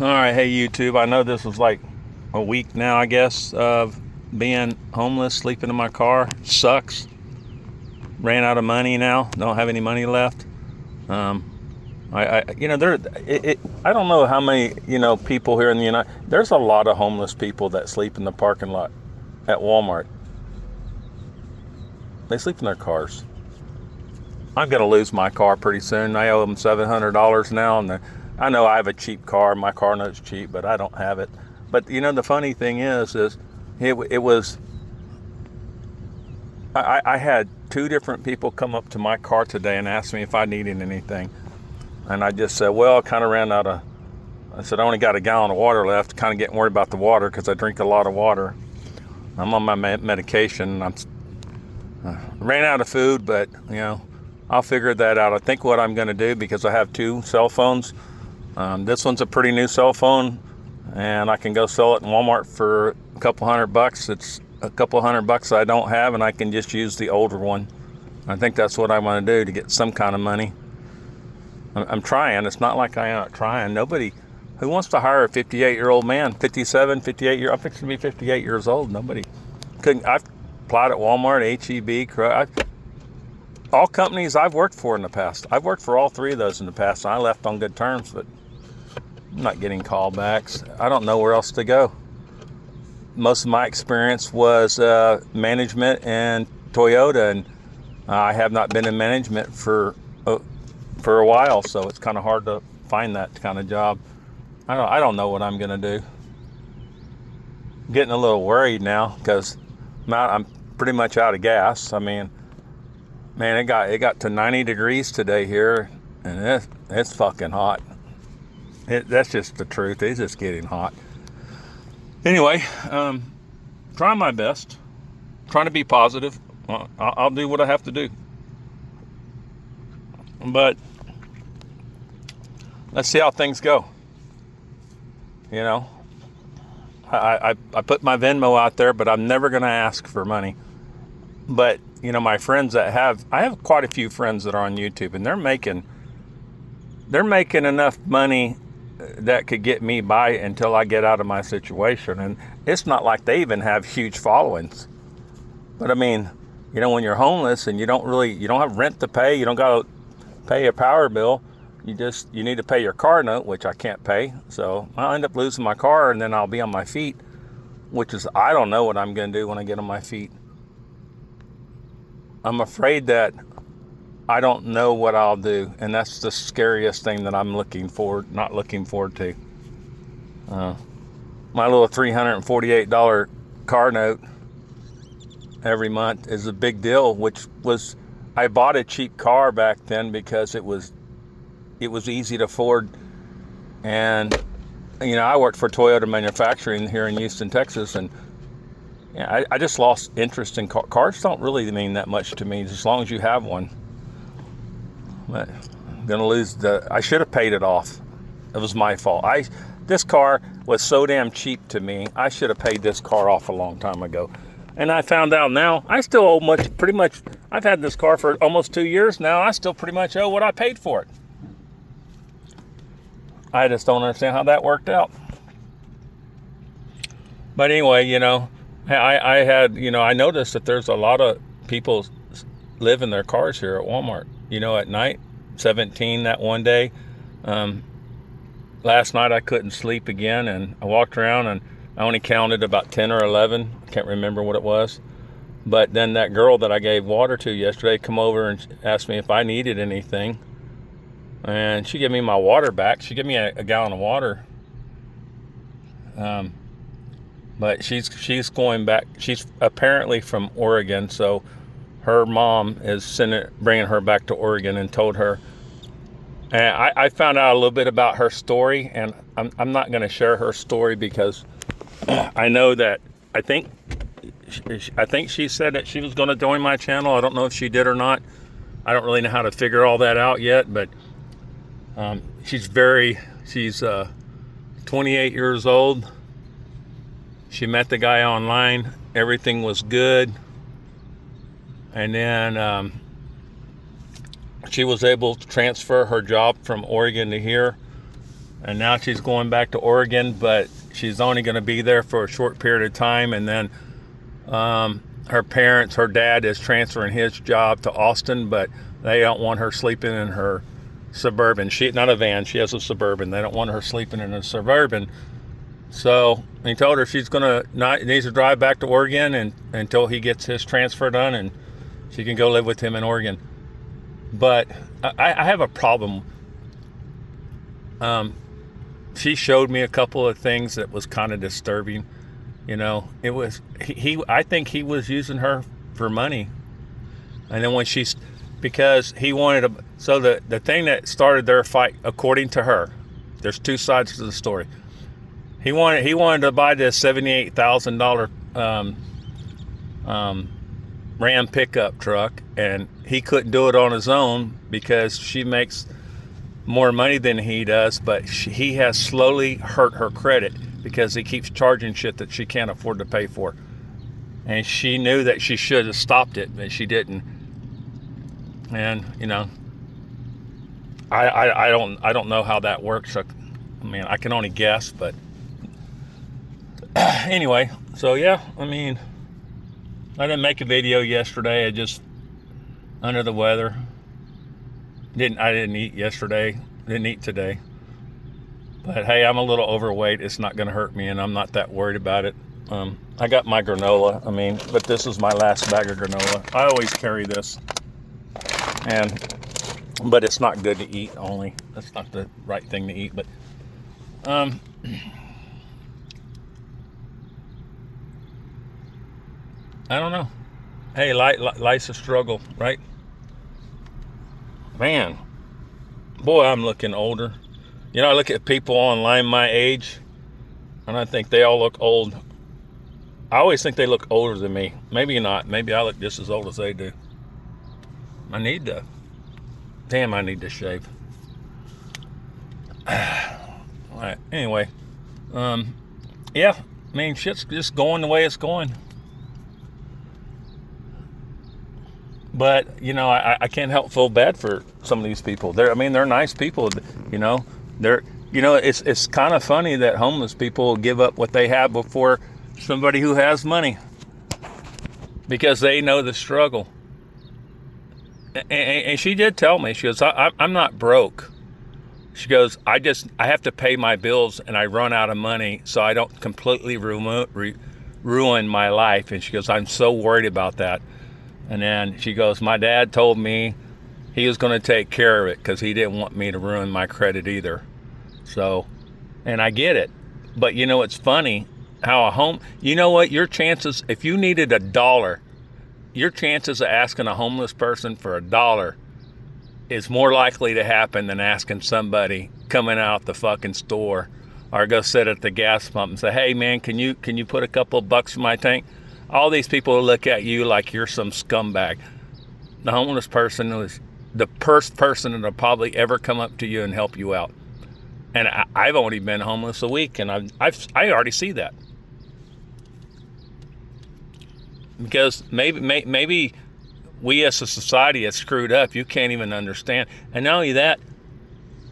All right, hey YouTube. I know this was like a week now, I guess, of being homeless, sleeping in my car. Sucks. Ran out of money now. Don't have any money left. Um, I don't know how many, people here in the United. There's a lot of homeless people that sleep in the parking lot at Walmart. They sleep in their cars. I'm gonna lose my car pretty soon. I owe them $700 now, and I know I have a cheap car. My car note's cheap, but I don't have it. But the funny thing is it was. I had two different people come up to my car today and ask me if I needed anything, and I just said, well, I kind of ran out of. I said I only got a gallon of water left. Kind of getting worried about the water because I drink a lot of water. I'm on my medication. Ran out of food, but I'll figure that out. I think what I'm going to do, because I have two cell phones. This one's a pretty new cell phone, and I can go sell it in Walmart for a couple $100. It's a couple $100 I don't have, and I can just use the older one. I think that's what I want to do to get some kind of money. I'm trying. It's not like I am not trying. Nobody who wants to hire a 58-year-old man, 57, 58 years. I'm fixing to be 58 years old. Nobody couldn't. I've applied at Walmart, HEB, all companies I've worked for in the past. I've worked for all three of those in the past, and I left on good terms, but I'm not getting callbacks. I don't know where else to go. Most of my experience was management and Toyota, and I have not been in management for a while, so it's kind of hard to find that kind of job. I don't know what I'm gonna do. I'm getting a little worried now because I'm pretty much out of gas. I mean, man, it got to 90 degrees today here, and it's fucking hot. That's just the truth. It's just getting hot. Anyway, trying my best, trying to be positive. I'll do what I have to do. But let's see how things go. I put my Venmo out there, but I'm never going to ask for money. But my friends I have quite a few friends that are on YouTube, and they're making enough money that could get me by until I get out of my situation. And it's not like they even have huge followings. But I mean, when you're homeless and you don't have rent to pay, you don't got to pay a power bill. You need to pay your car note, which I can't pay. So I'll end up losing my car, and then I'll be on my feet, which is, I don't know what I'm going to do when I get on my feet. I'm afraid that I don't know what I'll do, and that's the scariest thing that I'm not looking forward to. My little $348 car note every month is a big deal, I bought a cheap car back then because it was easy to afford. And I worked for Toyota Manufacturing here in Houston, Texas, and I just lost interest in cars. Don't really mean that much to me as long as you have one. But I'm gonna lose I should have paid it off. It was my fault. This car was so damn cheap to me. I should have paid this car off a long time ago. And I found out now I still owe pretty much. I've had this car for almost 2 years now. I still pretty much owe what I paid for it. I just don't understand how that worked out. But anyway, I noticed that there's a lot of people live in their cars here at Walmart. At night, 17 that one day. Last night I couldn't sleep again, and I walked around and I only counted about 10 or 11. I can't remember what it was. But then that girl that I gave water to yesterday come over and asked me if I needed anything. And she gave me my water back. She gave me a gallon of water. But she's going back. She's apparently from Oregon, so her mom is bringing her back to Oregon, and told her. And I found out a little bit about her story, and I'm not going to share her story because I know that I think she said that she was going to join my channel. I don't know if she did or not. I don't really know how to figure all that out yet, but she's 28 years old. She met the guy online. Everything was good. And then she was able to transfer her job from Oregon to here. and now she's going back to Oregon, but she's only going to be there for a short period of time, and then her dad is transferring his job to Austin, but they don't want her sleeping in her Suburban. Not a van, she has a Suburban. They don't want her sleeping in a Suburban. So he told her she's needs to drive back to Oregon until he gets his transfer done, and she can go live with him in Oregon. But I have a problem. She showed me a couple of things that was kind of disturbing. It was I think he was using her for money, and then because he wanted to. So the thing that started their fight, according to her, there's two sides to the story. He wanted to buy this $78,000 Ram pickup truck, and he couldn't do it on his own because she makes more money than he does, but he has slowly hurt her credit because he keeps charging shit that she can't afford to pay for. And she knew that she should have stopped it, but she didn't. And I don't know how that works. I mean, I can only guess, but anyway, so yeah, I mean, I didn't make a video yesterday. I just under the weather. I didn't eat yesterday. Didn't eat today. But hey, I'm a little overweight. It's not going to hurt me, and I'm not that worried about it. I got my granola. But this is my last bag of granola. I always carry this, but it's not good to eat. Only that's not the right thing to eat. But I don't know. Hey, life's a struggle, right? Man, boy, I'm looking older. I look at people online my age, and I think they all look old. I always think they look older than me. Maybe not. Maybe I look just as old as they do. I need to shave. All right, anyway. Yeah, shit's just going the way it's going. But, I can't help feel bad for some of these people. They're nice people, it's kind of funny that homeless people give up what they have before somebody who has money because they know the struggle. And she did tell me, she goes, I'm not broke. She goes, I have to pay my bills and I run out of money so I don't completely ruin my life. And she goes, I'm so worried about that. And then she goes, my dad told me he was going to take care of it because he didn't want me to ruin my credit either. So, and I get it. But it's funny how your chances, if you needed $1, your chances of asking a homeless person for $1 is more likely to happen than asking somebody coming out the fucking store or go sit at the gas pump and say, hey man, can you put a couple of bucks in my tank? All these people will look at you like you're some scumbag. The homeless person is the first person that'll probably ever come up to you and help you out. And I've only been homeless a week, and I already see that. Because maybe we as a society have screwed up. You can't even understand. And not only that,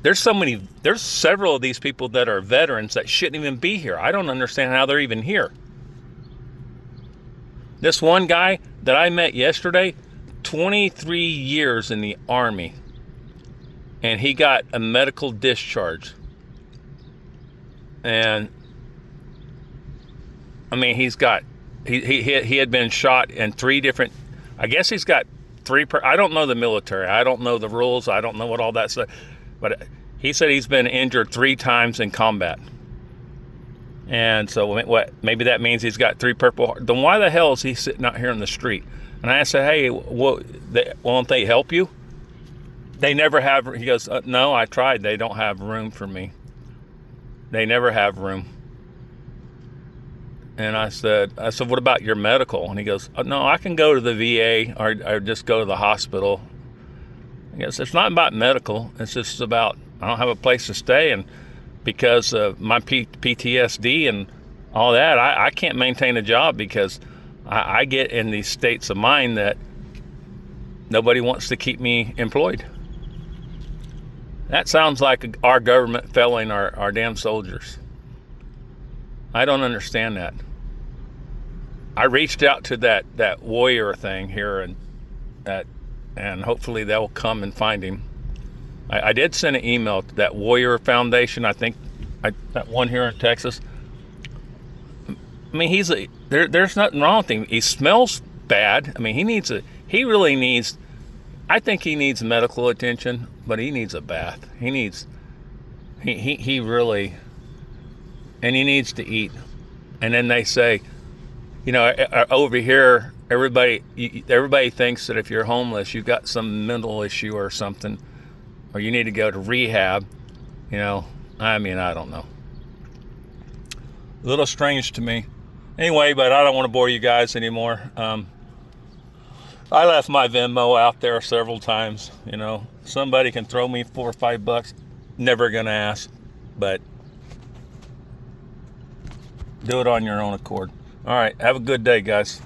there's several of these people that are veterans that shouldn't even be here. I don't understand how they're even here. This one guy that I met yesterday, 23 years in the Army, and he got a medical discharge. And he had been shot in 3 different, I guess he's got 3, I don't know the military, I don't know the rules, I don't know what all that stuff, but he said he's been injured 3 times in combat. And so maybe that means he's got 3 Purple Hearts. Then why the hell is he sitting out here in the street? And I said, hey, won't they help you? They never have. He goes, no, I tried. They don't have room for me. They never have room. And I said, what about your medical? And he goes, no, I can go to the VA or just go to the hospital. I guess it's not about medical. It's just about, I don't have a place to stay. And because of my PTSD and all that, I can't maintain a job because I get in these states of mind that nobody wants to keep me employed. That sounds like our government failing our damn soldiers. I don't understand that. I reached out to that warrior thing here, and hopefully they'll come and find him. I did send an email to that Warrior Foundation. I think that one here in Texas. I mean, there's nothing wrong with him. He smells bad. I mean, he really needs. I think he needs medical attention, but he needs a bath. He really, and he needs to eat. And then they say, over here, everybody thinks that if you're homeless, you've got some mental issue or something, or you need to go to rehab. I mean, I don't know. A little strange to me. Anyway, but I don't want to bore you guys anymore. I left my Venmo out there several times. Somebody can throw me $4 or $5. Never gonna ask, but do it on your own accord. All right, have a good day, guys.